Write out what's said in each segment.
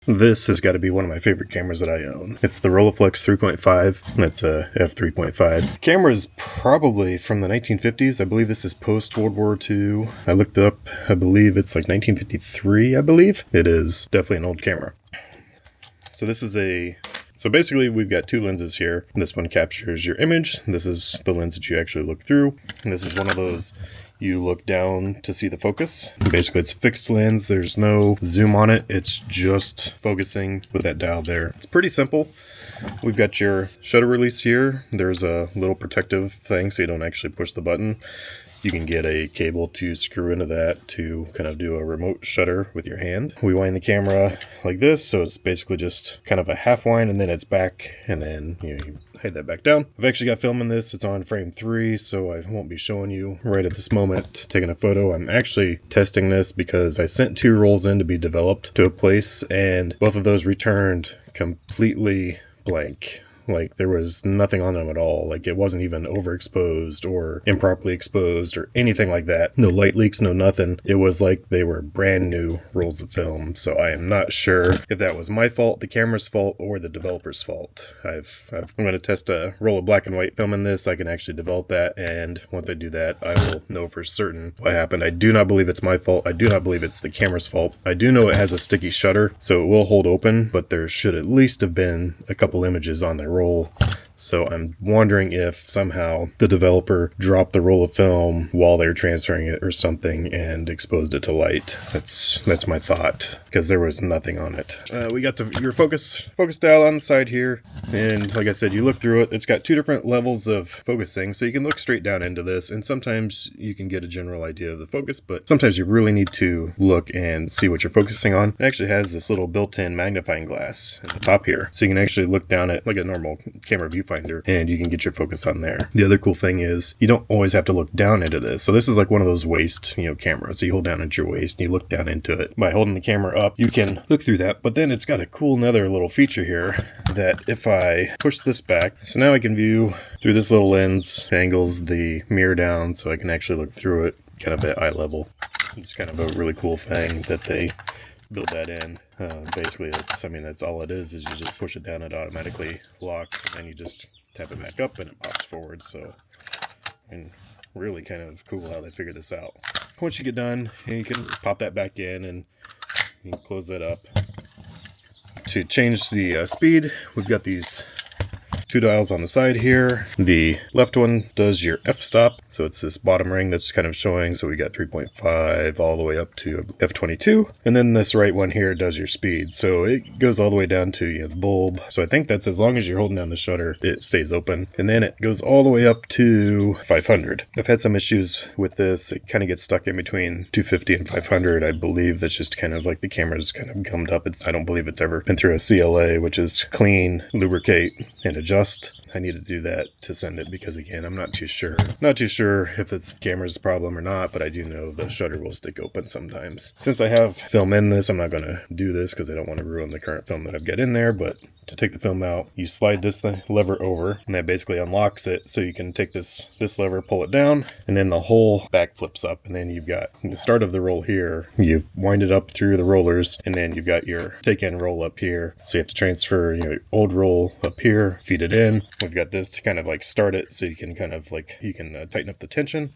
This has got to be one of my favorite cameras that I own. It's the Rolleiflex 3.5. That's a f3.5. The camera is probably from the 1950s. I believe this is post World War II. I looked up, I believe it's like 1953, I believe. It is definitely an old camera. So basically we've got two lenses here. This one captures your image. This is the lens that you actually look through. And this is one of those you look down to see the focus. Basically it's a fixed lens. There's no zoom on it. It's just focusing with that dial there. It's pretty simple. We've got your shutter release here. There's a little protective thing so you don't actually push the button. You can get a cable to screw into that to kind of do a remote shutter with your hand. We wind the camera like this, so it's basically just kind of a half wind and then it's back, and then you hide that back down. I've actually got film in this. It's on frame 3, so I won't be showing you right at this moment taking a photo. I'm actually testing this because I sent 2 rolls in to be developed to a place, and both of those returned completely blank. Like there was nothing on them at all. Like it wasn't even overexposed or improperly exposed or anything like that. No light leaks, no nothing. It was like they were brand new rolls of film. So I am not sure if that was my fault, the camera's fault, or the developer's fault. I'm going to test a roll of black and white film in this. I can actually develop that, and once I do that, I will know for certain what happened. I do not believe it's my fault. I do not believe it's the camera's fault. I do know it has a sticky shutter, so it will hold open, but there should at least have been a couple images on there roll. So I'm wondering if somehow the developer dropped the roll of film while they're transferring it or something and exposed it to light. That's my thought, because there was nothing on it. We got your focus dial on the side here, and like I said, you look through it. It's got 2 different levels of focusing, so you can look straight down into this, and sometimes you can get a general idea of the focus, but sometimes you really need to look and see what you're focusing on. It actually has this little built-in magnifying glass at the top here, so you can actually look down at like a normal camera viewfinder, and you can get your focus on there. The other cool thing is you don't always have to look down into this. So this is like one of those waist, cameras. So you hold down at your waist and you look down into it. By holding the camera up, you can look through that. But then it's got a cool another little feature here that if I push this back, so now I can view through this little lens, it angles the mirror down so I can actually look through it kind of at eye level. It's kind of a really cool thing that they build that in. Basically that's all it is you just push it down, it automatically locks, and then you just tap it back up and it pops forward. So, and really kind of cool how they figured this out. Once you get done, you can pop that back in and you can close that up. To change the speed, we've got these 2 dials on the side here. The left one does your f-stop, so it's this bottom ring that's kind of showing, so we got 3.5 all the way up to f22, and then this right one here does your speed, so it goes all the way down to the bulb. So I think that's as long as you're holding down the shutter, it stays open, and then it goes all the way up to 500. I've had some issues with this. It kind of gets stuck in between 250 and 500. I believe that's just kind of like the camera's kind of gummed up. I don't believe it's ever been through a CLA, which is clean, lubricate, and adjust. I need to do that to send it, because again, I'm not too sure if it's the camera's problem or not, but I do know the shutter will stick open sometimes. Since I have film in this, I'm not going to do this because I don't want to ruin the current film that I've got in there. But to take the film out, you slide this lever over, and that basically unlocks it, so you can take this lever, pull it down, and then the whole back flips up, and then you've got the start of the roll here. You wind it up through the rollers, and then you've got your take-in roll up here. So you have to transfer your old roll up here, feed it in. We've got this to kind of like start it, so you can kind of like tighten up the tension,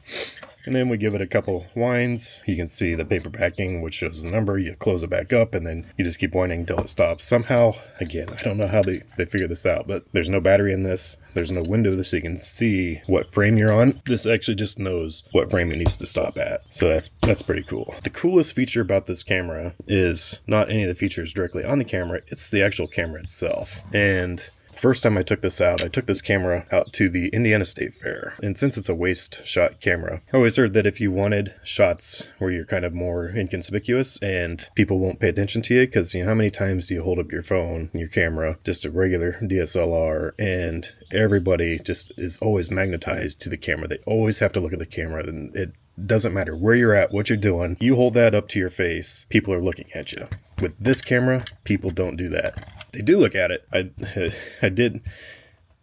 and then we give it a couple winds. You can see the paper backing, which shows the number. You close it back up, and then you just keep winding until it stops. Somehow, again, I don't know how they figure this out, but there's no battery in this. There's no window so you can see what frame you're on. This actually just knows what frame it needs to stop at. So that's pretty cool. The coolest feature about this camera is not any of the features directly on the camera, it's the actual camera itself. And first time I took this out, I took this camera out to the Indiana State Fair. And since it's a waist shot camera, I always heard that if you wanted shots where you're kind of more inconspicuous and people won't pay attention to you, because how many times do you hold up your phone, your camera, just a regular DSLR, and everybody just is always magnetized to the camera. They always have to look at the camera, and it doesn't matter where you're at, what you're doing. You hold that up to your face, people are looking at you. With this camera, people don't do that. They do look at it. I did.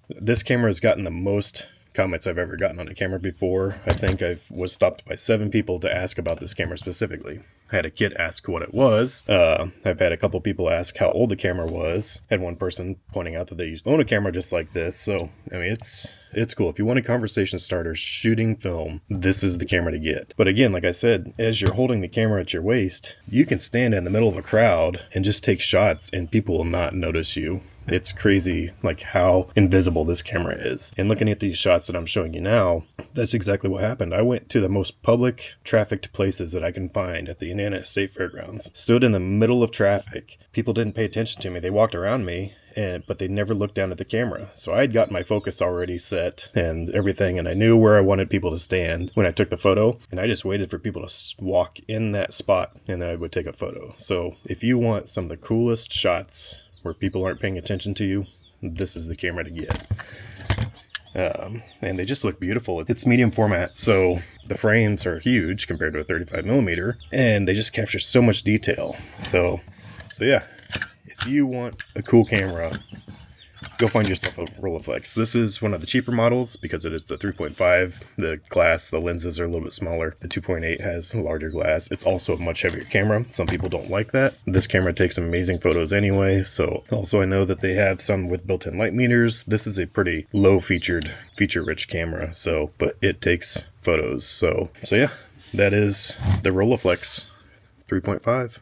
This camera has gotten the most comments I've ever gotten on a camera before. I think I was stopped by 7 people to ask about this camera specifically. I had a kid ask what it was. I've had a couple people ask how old the camera was. Had one person pointing out that they used to own a camera just like this. So, I mean, it's cool. If you want a conversation starter shooting film, this is the camera to get. But again, like I said, as you're holding the camera at your waist, you can stand in the middle of a crowd and just take shots and people will not notice you. It's crazy like how invisible this camera is. And looking at these shots that I'm showing you now, that's exactly what happened. I went to the most public trafficked places that I can find at the Indiana State Fairgrounds. Stood in the middle of traffic. People didn't pay attention to me. They walked around me, but they never looked down at the camera. So I had got my focus already set and everything, and I knew where I wanted people to stand when I took the photo, and I just waited for people to walk in that spot and I would take a photo. So if you want some of the coolest shots where people aren't paying attention to you, this is the camera to get. And they just look beautiful. It's medium format, so the frames are huge compared to a 35mm, and they just capture so much detail. So yeah, if you want a cool camera, go find yourself a Rolleiflex. This is one of the cheaper models because it's a 3.5. The glass, the lenses are a little bit smaller. The 2.8 has larger glass. It's also a much heavier camera. Some people don't like that. This camera takes amazing photos anyway. So also I know that they have some with built-in light meters. This is a pretty low feature-rich camera. But it takes photos. So yeah, that is the Rolleiflex 3.5.